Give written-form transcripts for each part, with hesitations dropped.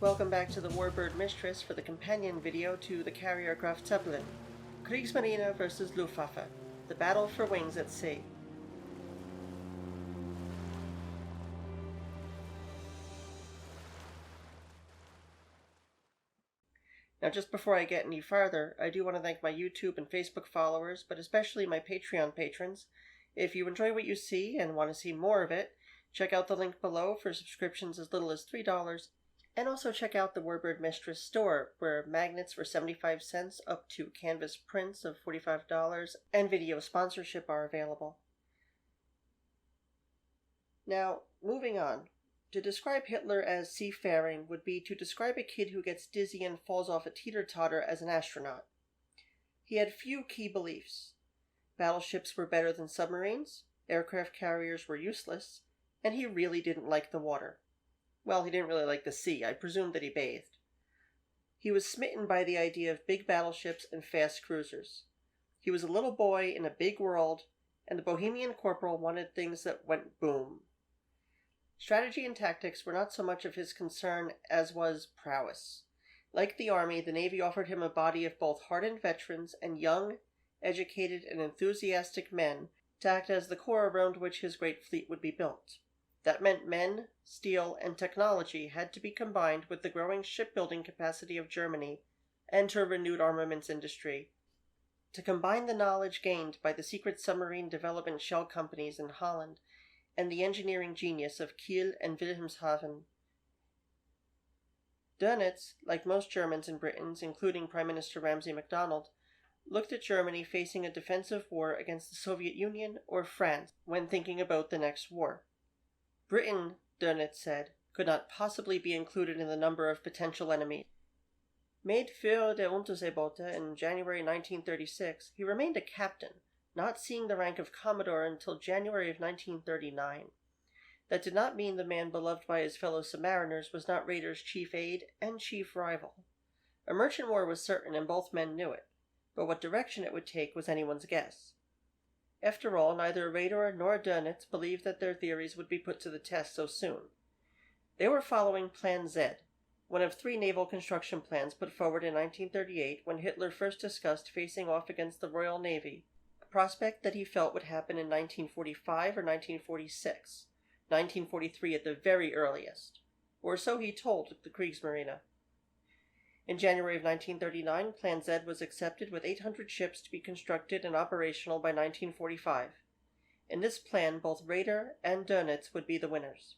Welcome back to the Warbird Mistress for the companion video to the Carrier Graf Zeppelin, Kriegsmarine vs. Luftwaffe, the battle for wings at sea. Now just before I get any farther, I do want to thank my YouTube and Facebook followers, but especially my Patreon patrons. If you enjoy what you see and want to see more of it, check out the link below for subscriptions as little as $3, and also check out the Warbird Mistress store, where magnets for 75 cents up to canvas prints of $45 and video sponsorship are available. Now, moving on. To describe Hitler as seafaring would be to describe a kid who gets dizzy and falls off a teeter-totter as an astronaut. He had few key beliefs. Battleships were better than submarines, aircraft carriers were useless, and he really didn't like the water. Well, he didn't really like the sea. I presume that he bathed. He was smitten by the idea of big battleships and fast cruisers. He was a little boy in a big world, and the Bohemian corporal wanted things that went boom. Strategy and tactics were not so much of his concern as was prowess. Like the Army, the Navy offered him a body of both hardened veterans and young, educated, and enthusiastic men to act as the core around which his great fleet would be built. That meant men, steel, and technology had to be combined with the growing shipbuilding capacity of Germany and her renewed armaments industry. To combine the knowledge gained by the secret submarine development shell companies in Holland and the engineering genius of Kiel and Wilhelmshaven. Dönitz, like most Germans and Britons, including Prime Minister Ramsay MacDonald, looked at Germany facing a defensive war against the Soviet Union or France when thinking about the next war. Britain, Dönitz said, could not possibly be included in the number of potential enemies. Made Führer der Unterseeboote in January 1936, he remained a captain, not seeing the rank of Commodore until January of 1939. That did not mean the man beloved by his fellow submariners was not Raeder's chief aide and chief rival. A merchant war was certain, and both men knew it, but what direction it would take was anyone's guess. After all, neither Raeder nor Dönitz believed that their theories would be put to the test so soon. They were following Plan Z, one of 3 naval construction plans put forward in 1938 when Hitler first discussed facing off against the Royal Navy, a prospect that he felt would happen in 1945 or 1946, 1943 at the very earliest, or so he told the Kriegsmarine. In January of 1939, Plan Z was accepted with 800 ships to be constructed and operational by 1945. In this plan, both Raeder and Dönitz would be the winners.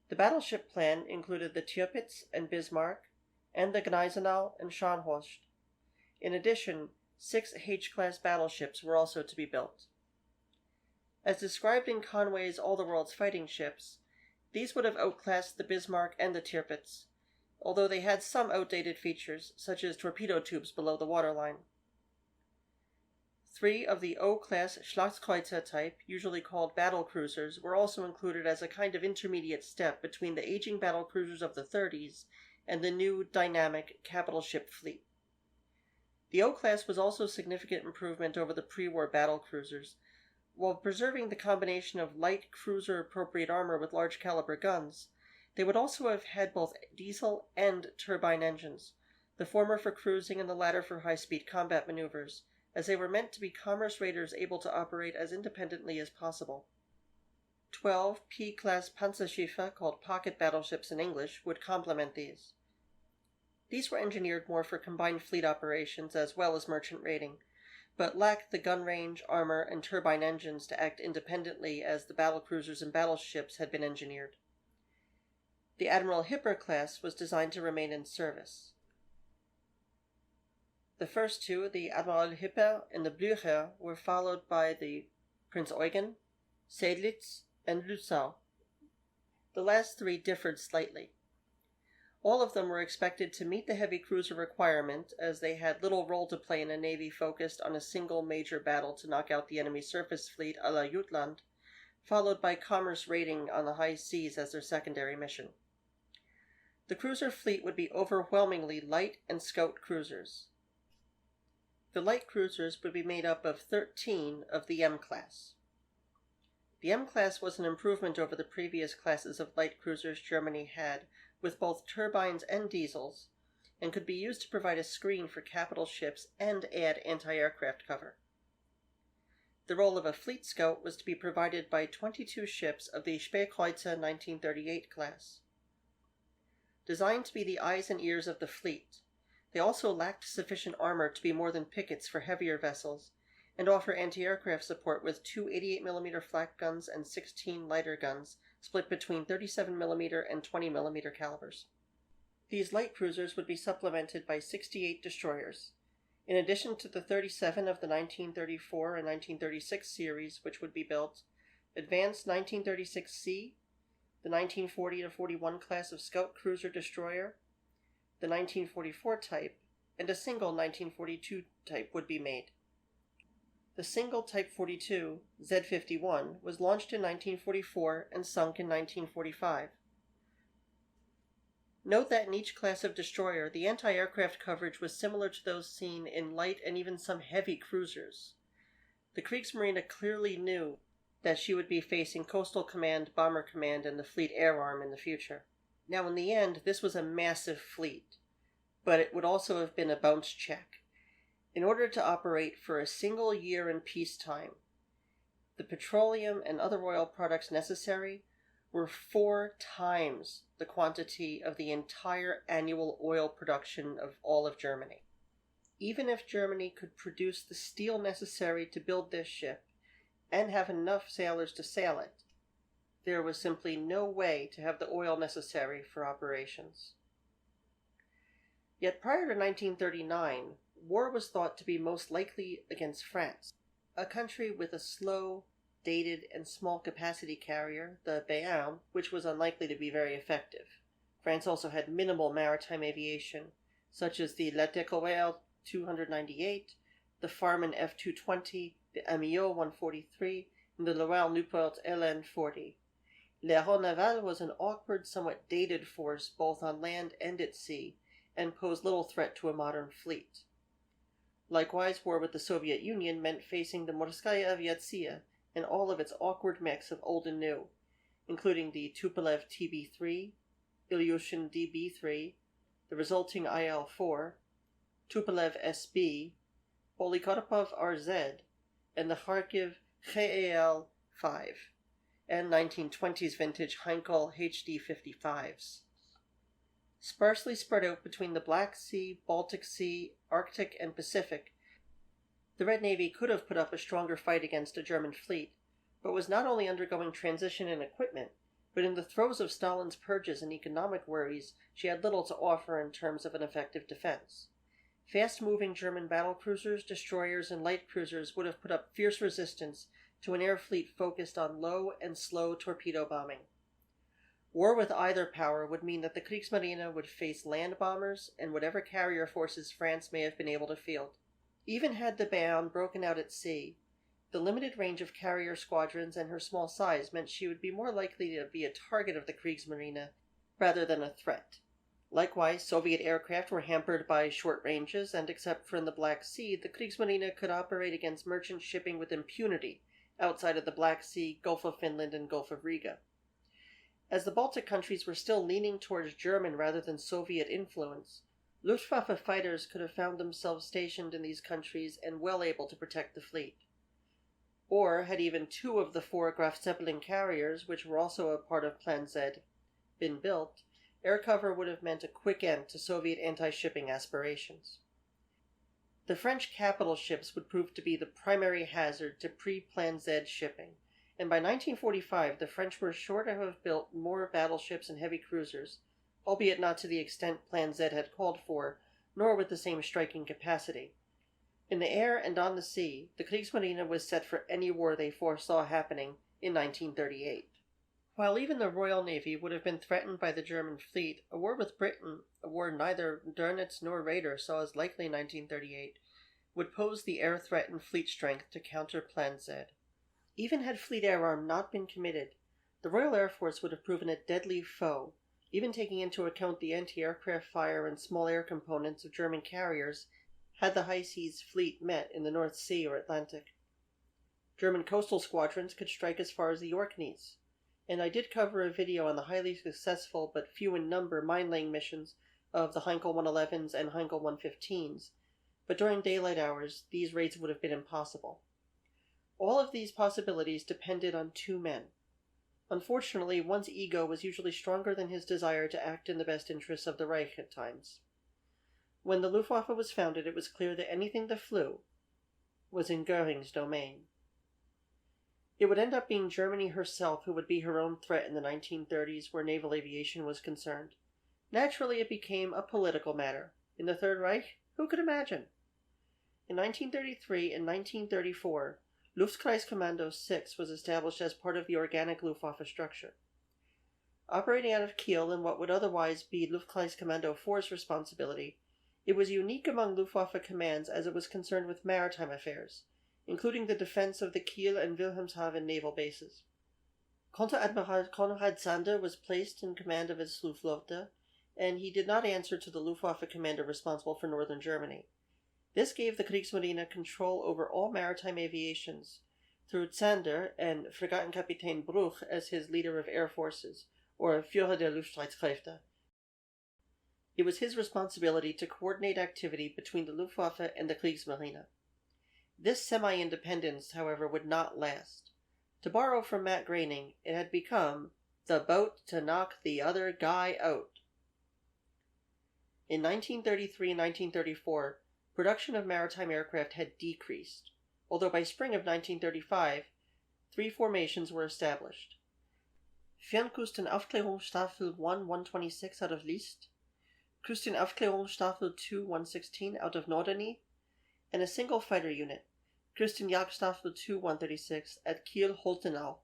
The battleship plan included the Tirpitz and Bismarck, and the Gneisenau and Scharnhorst. In addition, 6 H-class battleships were also to be built. As described in Conway's All the World's Fighting Ships, these would have outclassed the Bismarck and the Tirpitz, although they had some outdated features, such as torpedo tubes below the waterline. 3 of the O-class Schlachtkreuzer type, usually called battle cruisers, were also included as a kind of intermediate step between the aging battle cruisers of the 30s and the new, dynamic capital ship fleet. The O-class was also a significant improvement over the pre-war battle cruisers. While preserving the combination of light cruiser-appropriate armor with large caliber guns, they would also have had both diesel and turbine engines, the former for cruising and the latter for high-speed combat maneuvers, as they were meant to be commerce raiders able to operate as independently as possible. 12 P-class Panzerschiffe, called pocket battleships in English, would complement these. These were engineered more for combined fleet operations as well as merchant raiding, but lacked the gun range, armor, and turbine engines to act independently as the battlecruisers and battleships had been engineered. The Admiral Hipper class was designed to remain in service. The first 2, the Admiral Hipper and the Blücher, were followed by the Prinz Eugen, Seydlitz, and Lützow. The last 3 differed slightly. All of them were expected to meet the heavy cruiser requirement, as they had little role to play in a navy focused on a single major battle to knock out the enemy surface fleet a la Jutland, followed by commerce raiding on the high seas as their secondary mission. The cruiser fleet would be overwhelmingly light and scout cruisers. The light cruisers would be made up of 13 of the M class. The M-class was an improvement over the previous classes of light cruisers Germany had, with both turbines and diesels, and could be used to provide a screen for capital ships and add anti-aircraft cover. The role of a fleet scout was to be provided by 22 ships of the Spähkreuzer 1938 class. Designed to be the eyes and ears of the fleet, they also lacked sufficient armor to be more than pickets for heavier vessels, and offer anti-aircraft support with 2 88mm flak guns and 16 lighter guns, split between 37mm and 20mm calibers. These light cruisers would be supplemented by 68 destroyers, in addition to the 37 of the 1934 and 1936 series which would be built, advanced 1936C, the 1940-41 class of scout cruiser destroyer, the 1944 type, and a single 1942 type would be made. The single Type 42, Z-51, was launched in 1944 and sunk in 1945. Note that in each class of destroyer, the anti-aircraft coverage was similar to those seen in light and even some heavy cruisers. The Kriegsmarine clearly knew that she would be facing Coastal Command, Bomber Command, and the Fleet Air Arm in the future. Now, in the end, this was a massive fleet, but it would also have been a bounce check. In order to operate for a single year in peacetime, the petroleum and other oil products necessary were 4 times the quantity of the entire annual oil production of all of Germany. Even if Germany could produce the steel necessary to build this ship and have enough sailors to sail it, there was simply no way to have the oil necessary for operations. Yet prior to 1939, war was thought to be most likely against France, a country with a slow, dated, and small capacity carrier, the Béarn, which was unlikely to be very effective. France also had minimal maritime aviation, such as the La Découverte 298, the Farman F-220, the Amiot 143, and the Laval-Nieuport LN-40. L'Aéro Naval was an awkward, somewhat dated force both on land and at sea, and posed little threat to a modern fleet. Likewise, war with the Soviet Union meant facing the Morskaya Aviatsia and all of its awkward mix of old and new, including the Tupolev TB-3, Ilyushin DB-3, the resulting IL-4, Tupolev SB, Polikarpov RZ, and the Kharkiv KAL-5, and 1920s vintage Heinkel HD-55s. Sparsely spread out between the Black Sea, Baltic Sea, Arctic, and Pacific, the Red Navy could have put up a stronger fight against a German fleet, but was not only undergoing transition in equipment, but in the throes of Stalin's purges and economic worries, she had little to offer in terms of an effective defense. Fast-moving German battlecruisers, destroyers, and light cruisers would have put up fierce resistance to an air fleet focused on low and slow torpedo bombing. War with either power would mean that the Kriegsmarine would face land bombers and whatever carrier forces France may have been able to field. Even had the Béarn broken out at sea, the limited range of carrier squadrons and her small size meant she would be more likely to be a target of the Kriegsmarine rather than a threat. Likewise, Soviet aircraft were hampered by short ranges, and except for in the Black Sea, the Kriegsmarine could operate against merchant shipping with impunity outside of the Black Sea, Gulf of Finland, and Gulf of Riga. As the Baltic countries were still leaning towards German rather than Soviet influence, Luftwaffe fighters could have found themselves stationed in these countries and well able to protect the fleet. Or, had even 2 of the 4 Graf Zeppelin carriers, which were also a part of Plan Z, been built, air cover would have meant a quick end to Soviet anti-shipping aspirations. The French capital ships would prove to be the primary hazard to pre-Plan Z shipping, and by 1945 the French were sure to have built more battleships and heavy cruisers, albeit not to the extent Plan Z had called for, nor with the same striking capacity. In the air and on the sea, the Kriegsmarine was set for any war they foresaw happening in 1938. While even the Royal Navy would have been threatened by the German fleet, a war with Britain, a war neither Dönitz nor Raeder saw as likely in 1938, would pose the air threat and fleet strength to counter Plan Z. Even had Fleet Air Arm not been committed, the Royal Air Force would have proven a deadly foe, even taking into account the anti-aircraft fire and small air components of German carriers had the high seas fleet met in the North Sea or Atlantic. German coastal squadrons could strike as far as the Orkneys, and I did cover a video on the highly successful but few in number mine-laying missions of the Heinkel 111s and Heinkel 115s, but during daylight hours these raids would have been impossible. All of these possibilities depended on two men. Unfortunately, one's ego was usually stronger than his desire to act in the best interests of the Reich at times. When the Luftwaffe was founded, it was clear that anything that flew was in Göring's domain. It would end up being Germany herself who would be her own threat in the 1930s where naval aviation was concerned. Naturally, it became a political matter. In the Third Reich, who could imagine? In 1933 and 1934, Luftkreiskommando 6 was established as part of the organic Luftwaffe structure. Operating out of Kiel in what would otherwise be Luftkreiskommando 4's responsibility, it was unique among Luftwaffe commands as it was concerned with maritime affairs, including the defense of the Kiel and Wilhelmshaven naval bases. Konteradmiral Konrad Zander was placed in command of its Luftwaffe, and he did not answer to the Luftwaffe commander responsible for northern Germany. This gave the Kriegsmarine control over all maritime aviations, through Zander and Fregattenkapitän Bruch as his leader of air forces, or Führer der Luftstreitkräfte. It was his responsibility to coordinate activity between the Luftwaffe and the Kriegsmarine. This semi-independence, however, would not last. To borrow from Matt Groening, it had become the boat to knock the other guy out. In 1933 and 1934, production of maritime aircraft had decreased, although by spring of 1935, 3 formations were established. Fernkustenaufklärungsstaffel 1 126 out of List, Küstenaufklärungsstaffel 2 116 out of Norderney, and a single fighter unit, Küstenjagdstaffel 2 136 at Kiel-Holtenau.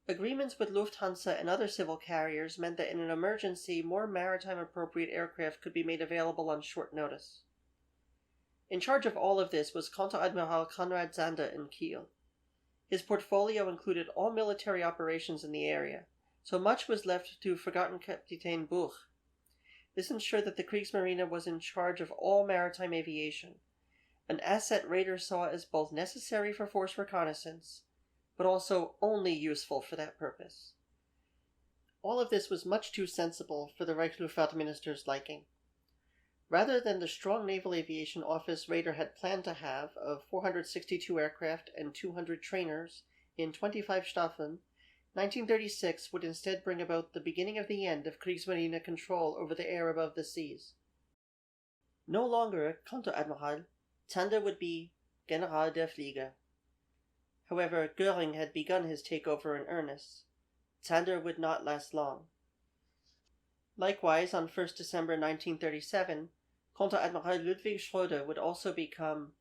Agreements with Lufthansa and other civil carriers meant that in an emergency, more maritime-appropriate aircraft could be made available on short notice. In charge of all of this was Konteradmiral Konrad Zander in Kiel. His portfolio included all military operations in the area, so much was left to Fregattenkapitän Bruch. This ensured that the Kriegsmarine was in charge of all maritime aviation, an asset Raeder saw as both necessary for force reconnaissance, but also only useful for that purpose. All of this was much too sensible for the Reichsluftwaffe minister's liking. Rather than the strong naval aviation office Raeder had planned to have of 462 aircraft and 200 trainers in 25 Staffeln, 1936 would instead bring about the beginning of the end of Kriegsmarine control over the air above the seas. No longer Konteradmiral, Zander would be General der Flieger. However, Göring had begun his takeover in earnest. Zander would not last long. Likewise, on 1st December 1937, Konteradmiral Ludwig Schröder would also become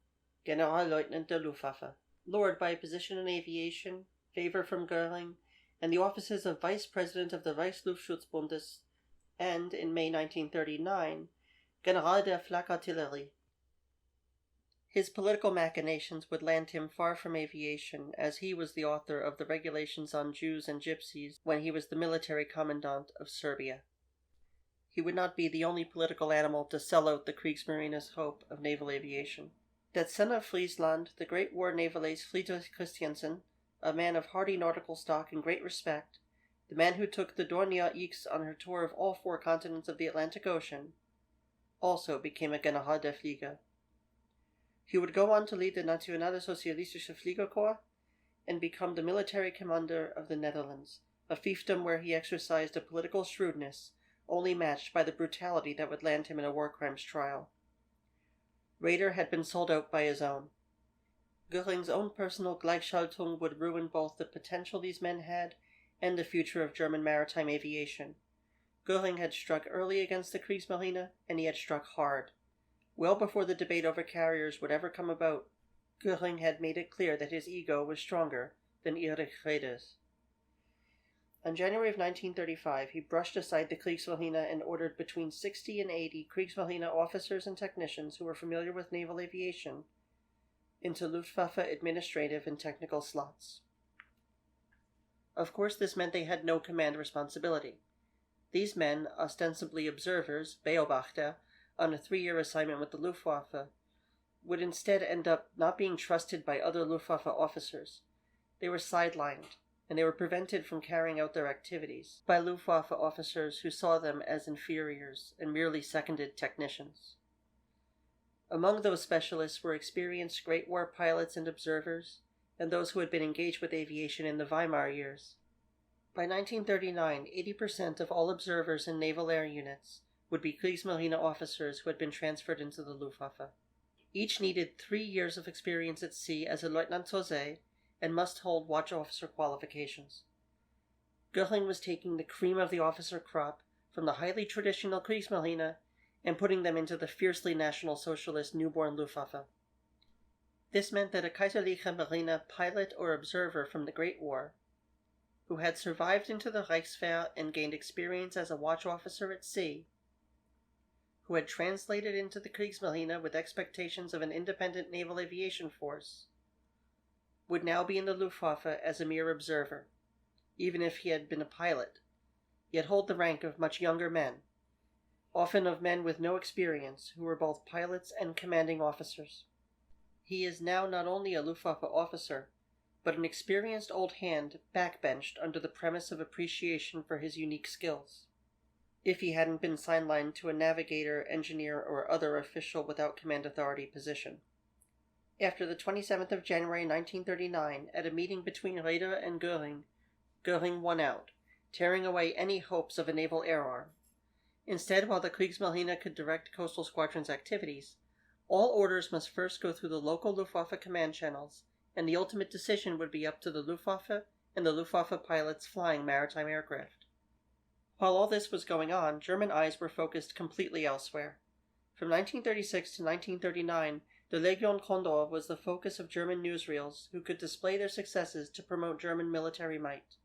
Generalleutnant der Luftwaffe, lured by a position in aviation, favor from Göring, and the offices of Vice President of the Reichsluftschutzbundes, and, in May 1939, General der Flakartillerie. His political machinations would land him far from aviation, as he was the author of the regulations on Jews and Gypsies when he was the military commandant of Serbia. He would not be the only political animal to sell out the Kriegsmarine's hope of naval aviation. Der Son of Friesland, the great war naval ace Friedrich Christiansen, a man of hardy nautical stock and great respect, the man who took the Dornier X on her tour of all 4 continents of the Atlantic Ocean, also became a General der Flieger. He would go on to lead the Nationalsozialistische Fliegerkorps and become the military commander of the Netherlands, a fiefdom where he exercised a political shrewdness only matched by the brutality that would land him in a war crimes trial. Raeder had been sold out by his own. Göring's own personal Gleichschaltung would ruin both the potential these men had and the future of German maritime aviation. Göring had struck early against the Kriegsmarine, and he had struck hard. Well before the debate over carriers would ever come about, Göring had made it clear that his ego was stronger than Erich Raeder's. In January of 1935, he brushed aside the Kriegsmarine and ordered between 60 and 80 Kriegsmarine officers and technicians who were familiar with naval aviation into Luftwaffe administrative and technical slots. Of course, this meant they had no command responsibility. These men, ostensibly observers, Beobachter, on a 3-year assignment with the Luftwaffe, would instead end up not being trusted by other Luftwaffe officers. They were sidelined, and they were prevented from carrying out their activities by Luftwaffe officers who saw them as inferiors and merely seconded technicians. Among those specialists were experienced Great War pilots and observers, and those who had been engaged with aviation in the Weimar years. By 1939, 80% of all observers in naval air units would be Kriegsmarine officers who had been transferred into the Luftwaffe. Each needed 3 years of experience at sea as a Lieutenant Jose and must hold watch officer qualifications. Göring was taking the cream of the officer crop from the highly traditional Kriegsmarine and putting them into the fiercely National Socialist newborn Luftwaffe. This meant that a Kaiserliche Marine pilot or observer from the Great War, who had survived into the Reichswehr and gained experience as a watch officer at sea, who had translated into the Kriegsmarine with expectations of an independent naval aviation force, would now be in the Luftwaffe as a mere observer, even if he had been a pilot, yet hold the rank of much younger men, often of men with no experience, who were both pilots and commanding officers. He is now not only a Luftwaffe officer, but an experienced old hand backbenched under the premise of appreciation for his unique skills, if he hadn't been sidelined to a navigator, engineer, or other official without command authority position. After the 27th of January 1939, at a meeting between Raeder and Göring, Göring won out, tearing away any hopes of a naval air arm. Instead, while the Kriegsmarine could direct coastal squadron's activities, all orders must first go through the local Luftwaffe command channels, and the ultimate decision would be up to the Luftwaffe and the Luftwaffe pilots flying maritime aircraft. While all this was going on, German eyes were focused completely elsewhere. From 1936 to 1939, the Legion Condor was the focus of German newsreels who could display their successes to promote German military might.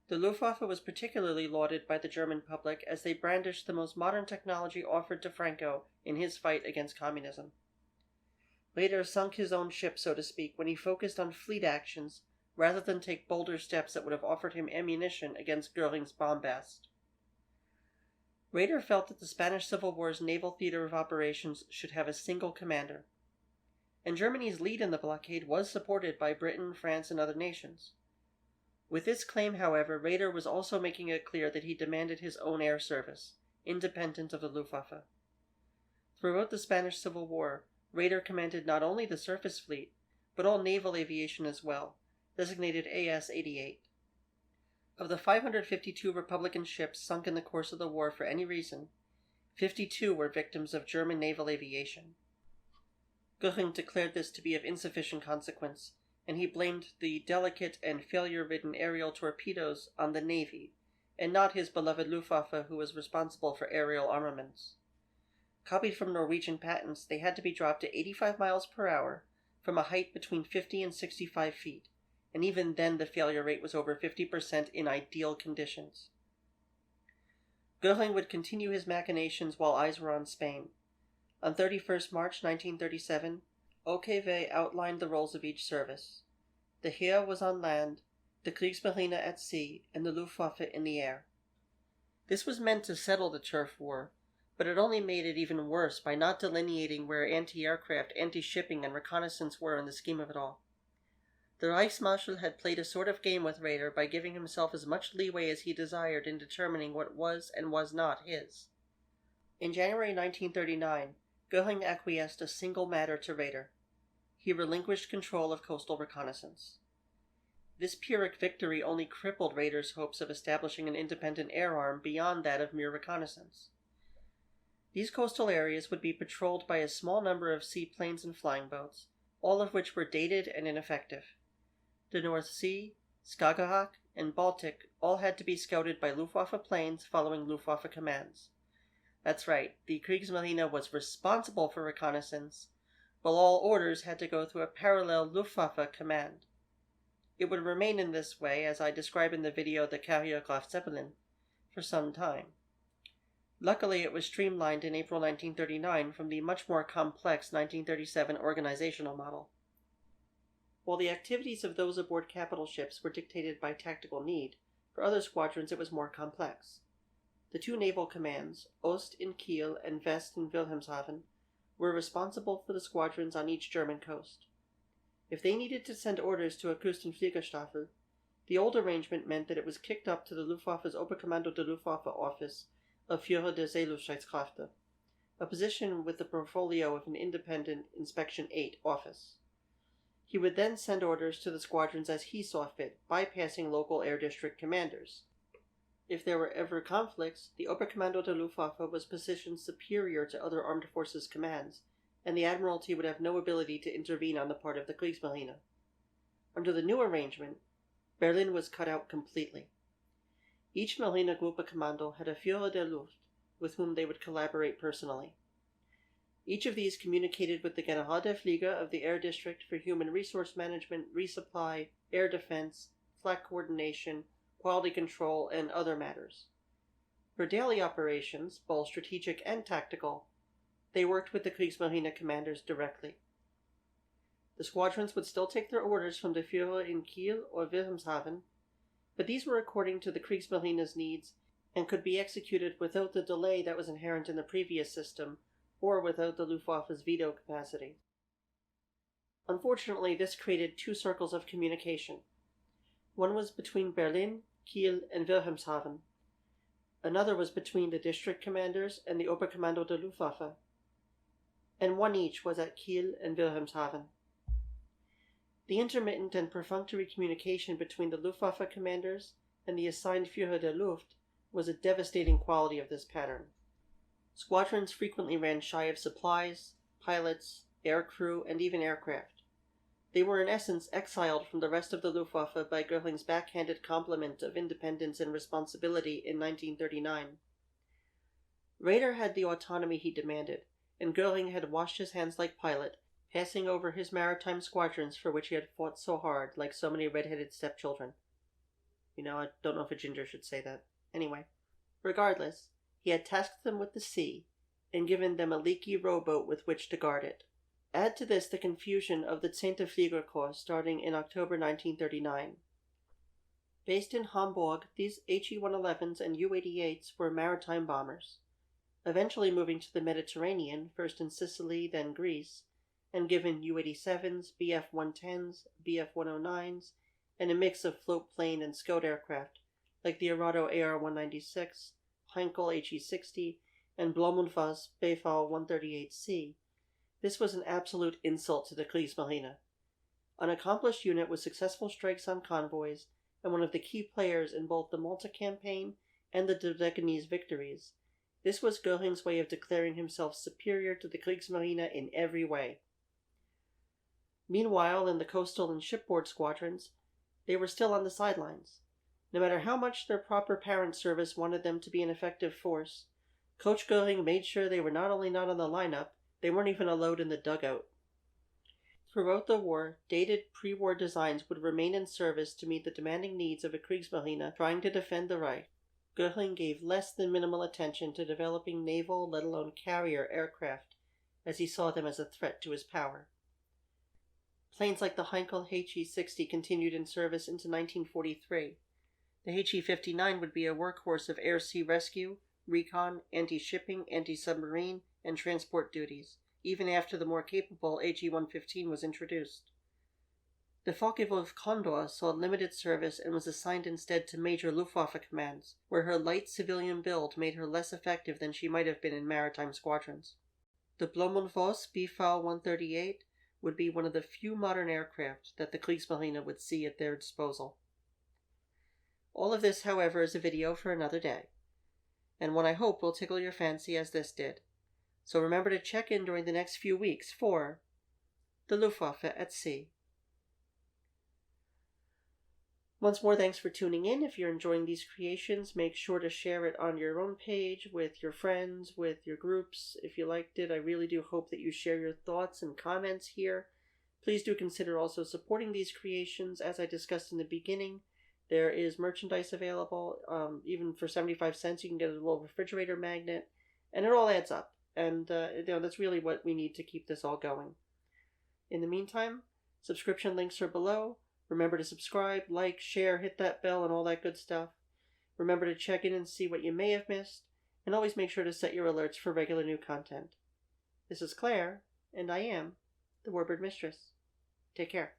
The Luftwaffe was particularly lauded by the German public as they brandished the most modern technology offered to Franco in his fight against communism. Raeder sunk his own ship, so to speak, when he focused on fleet actions rather than take bolder steps that would have offered him ammunition against Göring's bombast. Raeder felt that the Spanish Civil War's naval theater of operations should have a single commander, and Germany's lead in the blockade was supported by Britain, France, and other nations. With this claim, however, Raeder was also making it clear that he demanded his own air service, independent of the Luftwaffe. Throughout the Spanish Civil War, Raeder commanded not only the surface fleet, but all naval aviation as well, designated AS-88. Of the 552 Republican ships sunk in the course of the war for any reason, 52 were victims of German naval aviation. Göring declared this to be of insufficient consequence, and he blamed the delicate and failure-ridden aerial torpedoes on the Navy, and not his beloved Luftwaffe, who was responsible for aerial armaments. Copied from Norwegian patents, they had to be dropped to 85 miles per hour from a height between 50 and 65 feet, and even then the failure rate was over 50% in ideal conditions. Göring would continue his machinations while eyes were on Spain. On 31st March 1937, OKW outlined the roles of each service. The Heer was on land, the Kriegsmarine at sea, and the Luftwaffe in the air. This was meant to settle the turf war, but it only made it even worse by not delineating where anti-aircraft, anti-shipping, and reconnaissance were in the scheme of it all. The Reichsmarschall had played a sort of game with Raeder by giving himself as much leeway as he desired in determining what was and was not his. In January 1939, Göring acquiesced a single matter to Raeder. He relinquished control of coastal reconnaissance. This Pyrrhic victory only crippled Raeder's hopes of establishing an independent air arm beyond that of mere reconnaissance. These coastal areas would be patrolled by a small number of seaplanes and flying boats, all of which were dated and ineffective. The North Sea, Skagerrak, and Baltic all had to be scouted by Luftwaffe planes following Luftwaffe commands. That's right, the Kriegsmarine was responsible for reconnaissance, while all orders had to go through a parallel Luftwaffe command. It would remain in this way, as I describe in the video The Carrier Graf Zeppelin, for some time. Luckily, it was streamlined in April 1939 from the much more complex 1937 organizational model. While the activities of those aboard capital ships were dictated by tactical need, for other squadrons it was more complex. The two naval commands, Ost in Kiel and West in Wilhelmshaven, were responsible for the squadrons on each German coast. If they needed to send orders to a Küstenfliegerstaffel, the old arrangement meant that it was kicked up to the Luftwaffe's Oberkommando der Luftwaffe office of Führer der Seeluftschutzkräfte, a position with the portfolio of an independent Inspection 8 office. He would then send orders to the squadrons as he saw fit, bypassing local air district commanders. If there were ever conflicts, the Oberkommando der Luftwaffe was positioned superior to other armed forces commands, and the Admiralty would have no ability to intervene on the part of the Kriegsmarine. Under the new arrangement, Berlin was cut out completely. Each Marinegruppe-Kommando had a Führer der Luft, with whom they would collaborate personally. Each of these communicated with the General der Flieger of the Air District for human resource management, resupply, air defense, flak coordination, quality control, and other matters. For daily operations, both strategic and tactical, they worked with the Kriegsmarine commanders directly. The squadrons would still take their orders from the Führer in Kiel or Wilhelmshaven, but these were according to the Kriegsmarine's needs and could be executed without the delay that was inherent in the previous system or without the Luftwaffe's veto capacity. Unfortunately, this created two circles of communication. One was between Berlin, Kiel, and Wilhelmshaven. Another was between the district commanders and the Oberkommando der Luftwaffe, and one each was at Kiel and Wilhelmshaven. The intermittent and perfunctory communication between the Luftwaffe commanders and the assigned Führer der Luft was a devastating quality of this pattern. Squadrons frequently ran shy of supplies, pilots, aircrew, and even aircraft. They were in essence exiled from the rest of the Luftwaffe by Göring's backhanded compliment of independence and responsibility in 1939. Raeder had the autonomy he demanded, and Göring had washed his hands like Pilate, passing over his maritime squadrons for which he had fought so hard, like so many red-headed stepchildren. I don't know if a ginger should say that. Anyway, regardless, he had tasked them with the sea, and given them a leaky rowboat with which to guard it. Add to this the confusion of the 10th Fliegerkorps starting in October 1939. Based in Hamburg, these HE-111s and U-88s were maritime bombers, eventually moving to the Mediterranean, first in Sicily, then Greece, and given U-87s, Bf-110s, Bf-109s, and a mix of floatplane and scout aircraft, like the Arado AR-196, Heinkel HE-60, and Blom und Voss Bv-138C. This was an absolute insult to the Kriegsmarine. An accomplished unit with successful strikes on convoys, and one of the key players in both the Malta campaign and the Dodecanese victories, this was Göring's way of declaring himself superior to the Kriegsmarine in every way. Meanwhile, in the coastal and shipboard squadrons, they were still on the sidelines. No matter how much their proper parent service wanted them to be an effective force, Coach Göring made sure they were not only not on the lineup, they weren't even allowed in the dugout. Throughout the war, dated pre-war designs would remain in service to meet the demanding needs of a Kriegsmarine trying to defend the Reich. Göring gave less than minimal attention to developing naval, let alone carrier, aircraft, as he saw them as a threat to his power. Planes like the Heinkel HE-60 continued in service into 1943. The HE-59 would be a workhorse of air-sea rescue, recon, anti-shipping, anti-submarine, and transport duties, even after the more capable HE-115 was introduced. The Focke-Wulf Condor saw limited service and was assigned instead to major Luftwaffe commands, where her light civilian build made her less effective than she might have been in maritime squadrons. The Blom und Voss Bv-138 would be one of the few modern aircraft that the Kriegsmarine would see at their disposal. All of this, however, is a video for another day, and one I hope will tickle your fancy as this did. So remember to check in during the next few weeks for the Luftwaffe at sea. Once more, thanks for tuning in. If you're enjoying these creations, make sure to share it on your own page, with your friends, with your groups. If you liked it, I really do hope that you share your thoughts and comments here. Please do consider also supporting these creations. As I discussed in the beginning, there is merchandise available. Even for 75 cents, you can get a little refrigerator magnet, and it all adds up. And that's really what we need to keep this all going. In the meantime, subscription links are below. Remember to subscribe, like, share, hit that bell, and all that good stuff. Remember to check in and see what you may have missed, and always make sure to set your alerts for regular new content. This is Claire, and I am the Warbird Mistress. Take care.